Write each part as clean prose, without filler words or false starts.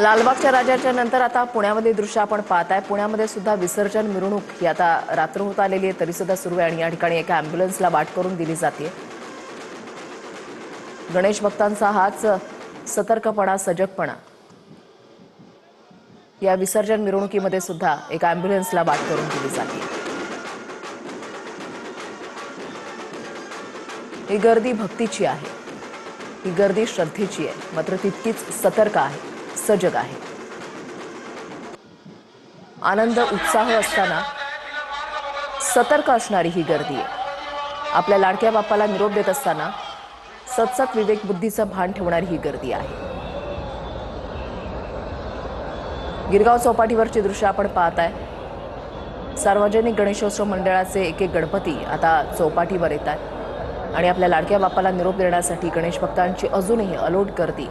लालबागच्या राजाच्या नंतर आता पुण्यामध्ये दृश्य आपण पाहताय। पुण्यामध्ये सुद्धा विसर्जन मिरवणूक ही आता रात्र होत आलेली आहे तरी सुद्धा सुरू आहे आणि या ठिकाणी एका अँब्युलन्सला वाट करून दिली जाते। गणेश भक्तांचा हाच सतर्कपणा, सजगपणा या विसर्जन मिरवणुकीमध्ये सुद्धा एका अँब्युलन्सला वाट करून दिली जाते। ही गर्दी भक्तीची आहे, ही गर्दी श्रद्धेची आहे, मात्र तितकीच सतर्क आहे, सजग आहे। आनंद उत्साह असताना सतर्क असणारी ही गर्दी आहे। आपल्या लाडक्या बाप्पाला निरोप देत असताना सतसत विवेक बुद्धीचं भान ठेवणारी ही गर्दी आहे। गिरगाव चौपाटीवरची दृश्य आपण पाहताय। सार्वजनिक गणेशोत्सव मंडळाचे एक एक गणपती आता चौपाटीवर येतात आणि आपल्या लाडक्या बाप्पाला निरोप देण्यासाठी गणेश भक्तांची अजूनही अलोट गर्दी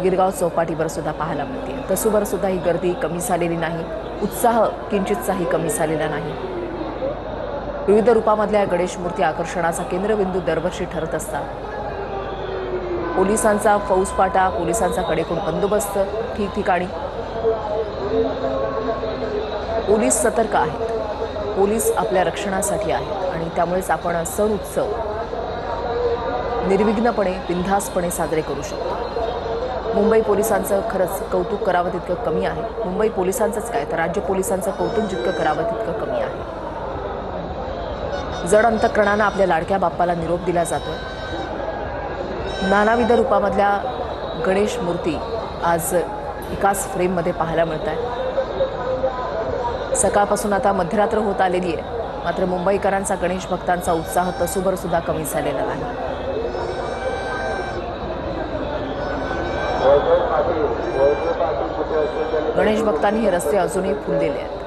गिरगाव चौपाटीवर सुद्धा पाहायला मिळते। तसूभर सुद्धा ही गर्दी कमी झालेली नाही, उत्साह किंचितचाही कमी झालेला नाही। विविध रूपामधल्या गणेश मूर्ती आकर्षणाचा केंद्रबिंदू दरवर्षी ठरत असतात। पोलिसांचा फौजफाटा, पोलिसांचा कडेकोट बंदोबस्त ठिकठिकाणी। पोलीस सतर्क आहेत, पोलीस आपल्या रक्षणासाठी आहेत आणि त्यामुळेच आपण सण उत्सव निर्विघ्नपणे, बिनधास्तपणे साजरे करू शकतो। मुंबई पोलिसांचं खरंच कौतुक करावं तितकं कमी आहे। मुंबई पोलिसांचंच काय तर राज्य पोलिसांचं कौतुक जितकं करावं तितकं कमी आहे। जड अंतःकरणानं आपल्या लाडक्या बाप्पाला निरोप दिला जातोय। नानाविध रूपामधल्या गणेश मूर्ती आज एकाच फ्रेममध्ये पाहायला मिळत आहेत। सकाळपासून आता मध्यरात्र होत आलेली आहे, मात्र मुंबईकरांचा, गणेश भक्तांचा उत्साह तसूभर सुद्धा कमी झालेला नाही। गणेश भक्तांनी हे रस्ते अजूनही फुललेले आहेत।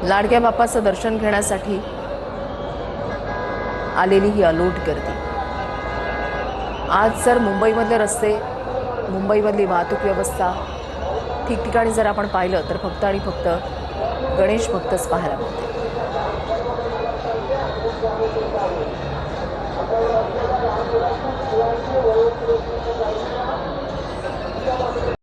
लाडक्या बाप्पाचं दर्शन घेण्यासाठी आलेली ही अलोट गर्दी। आज जर मुंबईमधले रस्ते, मुंबईमधली वाहतूक व्यवस्था ठिकठिकाणी जर आपण पाहिलं तर फक्त आणि फक्त गणेश भक्तच पाहायला मिळते।